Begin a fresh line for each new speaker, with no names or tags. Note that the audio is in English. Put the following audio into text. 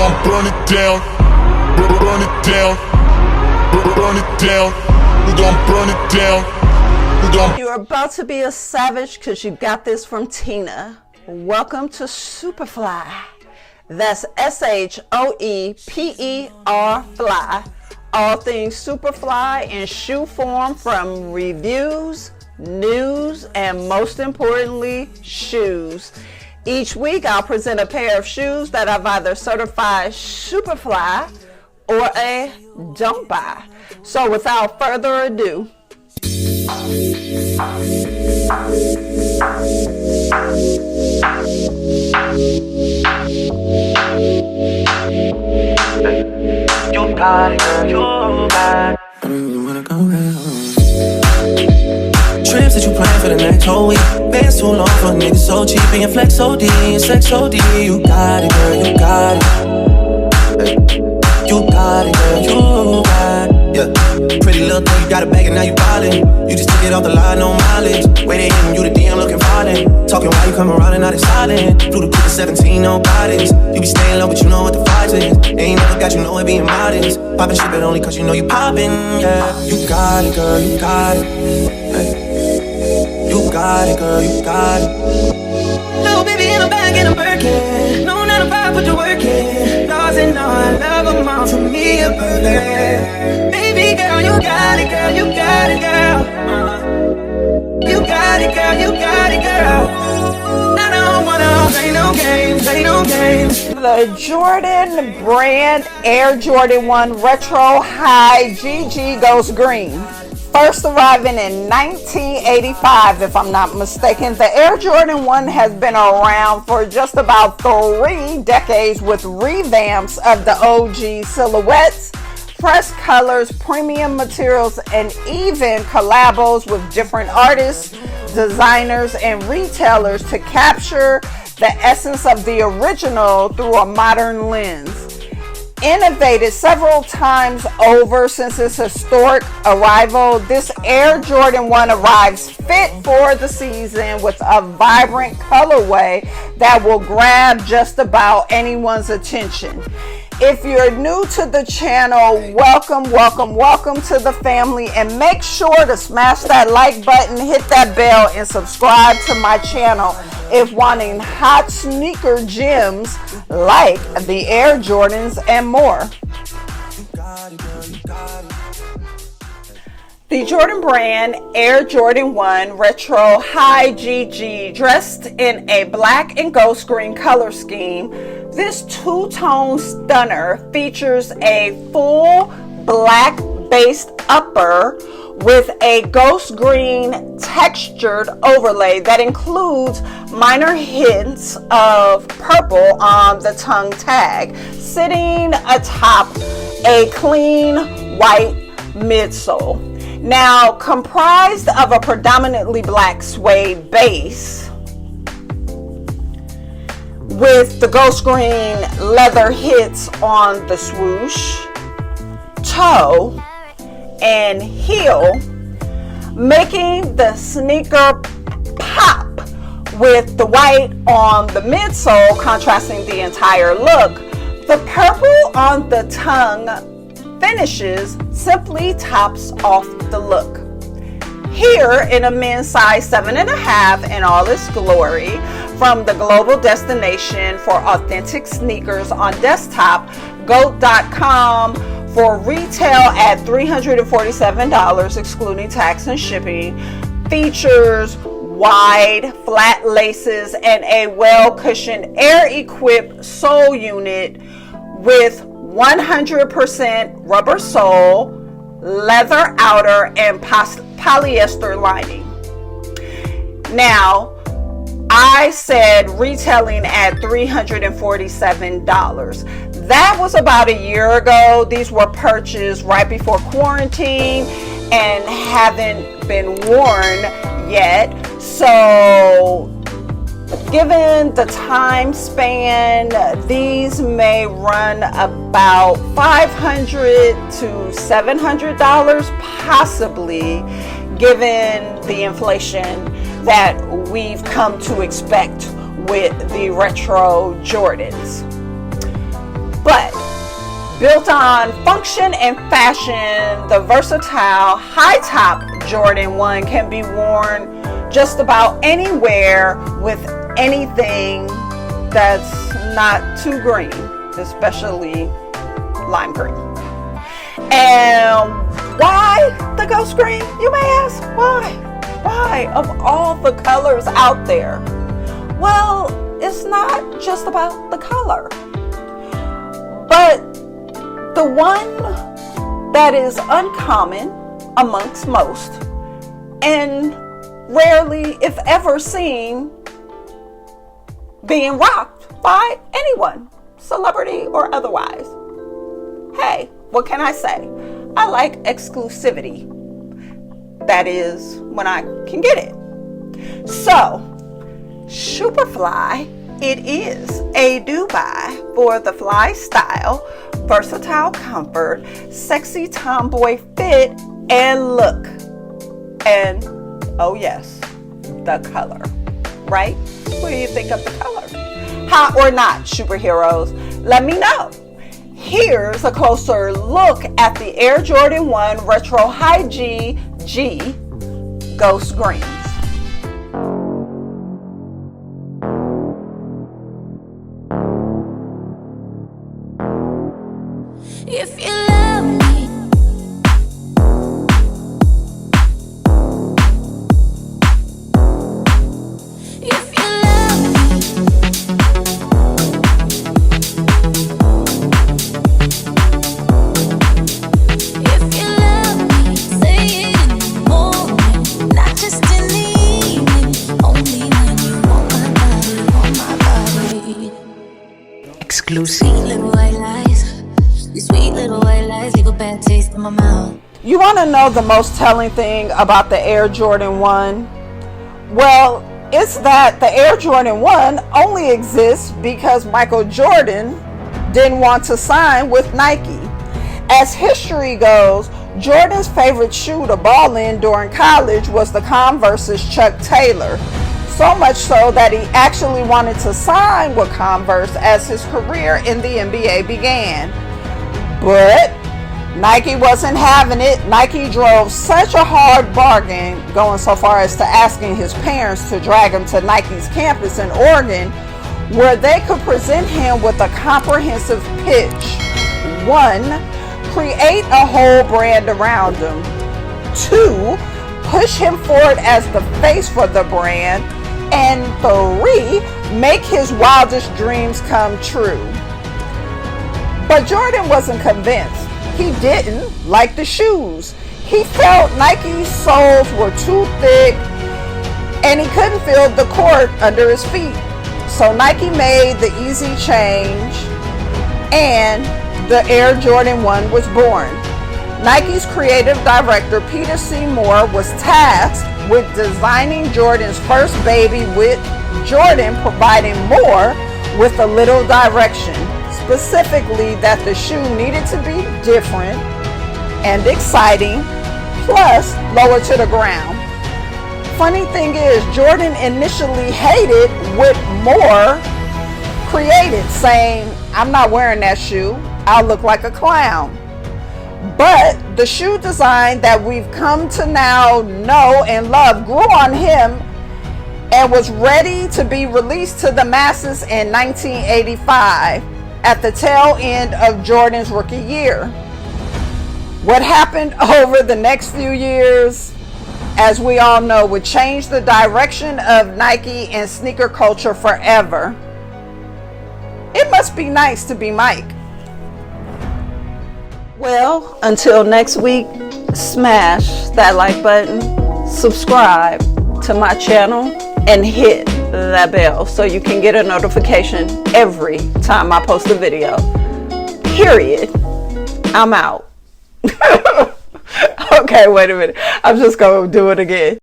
gon' burn it down, burn it down, burn it down. We gon' burn it down.
You're about to be a savage because you got this from Tina. Welcome to SHOEPERFLY. That's SHOEPER fly. All things Superfly in shoe form, from reviews, news, and most importantly, shoes. Each week I'll present a pair of shoes that I've either certified Superfly or a don't buy. So without further ado,
you got it, girl, you got it. I don't even wanna go around. Trips that you plan for the next whole week. Bands too long for niggas so cheap. And flex OD and sex OD. You got it, girl, you got it. Hey. You got it, girl, you got it. Yeah. Pretty little thing, you got a bag and now you ballin'. You just took it off the line, no mileage. Waiting hitting you the DM looking violent. Talking while you come around and now they silent. Flew the coupe at 17, no bodies. You be staying low, but you know what the fight is. Ain't never got you know it being modest. Poppin' shit, but only cause you know you poppin', yeah. You got it, girl, you got it. Hey. You got it, girl, you got it. Little baby in a bag and a Birkin. No, not a vibe, put the work in. Lost and all, I love them all, for me a burden. Baby girl, you got it, girl, you got it, girl. You got it, girl, you got it, girl. I don't wanna play no games, play no games.
the Jordan brand Air Jordan 1 Retro High GG Ghost Green. First arriving in 1985, if I'm not mistaken. The Air Jordan 1 has been around for just about 3 decades with revamps of the OG silhouettes, fresh colors, premium materials, and even collabos with different artists, designers, and retailers to capture the essence of the original through a modern lens. Innovated several times over since its historic arrival, this Air Jordan 1 arrives fit for the season with a vibrant colorway that will grab just about anyone's attention. If you're new to the channel, welcome to the family, and make sure to smash that like button, hit that bell, and subscribe to my channel if wanting hot sneaker gems like the Air Jordans and more. The Jordan brand Air Jordan 1 Retro High GG, dressed in a black and ghost green color scheme, this two-tone stunner features a full black based upper with a ghost green textured overlay that includes minor hints of purple on the tongue tag, sitting atop a clean white midsole. Now, comprised of a predominantly black suede base with the ghost green leather hits on the swoosh, toe, and heel, making the sneaker pop with the white on the midsole contrasting the entire look. The purple on the tongue finishes simply tops off the look. Here in a men's size 7.5 in all its glory, from the global destination for authentic sneakers on desktop, GOAT.com, for retail at $347 excluding tax and shipping, features wide flat laces and a well-cushioned air-equipped sole unit with 100% rubber sole, leather outer, and polyester lining. Now, I said retailing at $347. That was about a year ago. These were purchased right before quarantine and haven't been worn yet. So, given the time span, these may run about $500 to $700 possibly, given the inflation that we've come to expect with the retro Jordans. But Built on function and fashion, the versatile high-top Jordan 1 can be worn just about anywhere with anything that's not too green, especially lime green. And why the ghost green, you may ask? Why? Why, of all the colors out there? Well, it's not just about the color, but the one that is uncommon amongst most and rarely, if ever, seen being rocked by anyone, celebrity or otherwise. Hey, what can I say? I like exclusivity. That is when I can get it. So, SHOEPERFLY, it is a do-buy for the fly style, versatile comfort, sexy tomboy fit, and look. And, oh yes, the color, right? What do you think of the color? Hot or not, superheroes? Let me know. Here's a closer look at the Air Jordan 1 Retro High G Ghost Greens.
If you love me, if you love me, if you love me, say it in the morning, not just in the evening, only when you want my body, exclusive. Sweet little white lies. These sweet little white lies leave a bad taste in my mouth.
You want to know the most telling thing about the Air Jordan 1? Well, it's that the Air Jordan 1 only exists because Michael Jordan didn't want to sign with Nike. As history goes, Jordan's favorite shoe to ball in during college was the Converse's Chuck Taylor. So much so that he actually wanted to sign with Converse as his career in the NBA began. But Nike wasn't having it. Nike drove such a hard bargain, going so far as to asking his parents to drag him to Nike's campus in Oregon, where they could present him with a comprehensive pitch. 1, create a whole brand around him. 2, push him forward as the face for the brand. And 3, make his wildest dreams come true. But Jordan wasn't convinced. He didn't like the shoes. He felt Nike's soles were too thick and he couldn't feel the court under his feet. So Nike made the easy change and the Air Jordan 1 was born. Nike's creative director Peter Seymour was tasked with designing Jordan's first baby, with Jordan providing more with a little direction. Specifically that the shoe needed to be different and exciting, plus lower to the ground. Funny thing is, Jordan initially hated what Moore created, saying, "I'm not wearing that shoe, I'll look like a clown." But the shoe design that we've come to now know and love grew on him and was ready to be released to the masses in 1985. At the tail end of Jordan's rookie year. What happened over the next few years, as we all know, would change the direction of Nike and sneaker culture forever. It must be nice to be Mike. Well, until next week, smash that like button, subscribe to my channel, and hit that bell so you can get a notification every time I post a video. Period. I'm out. Okay, wait a minute. I'm just going to do it again.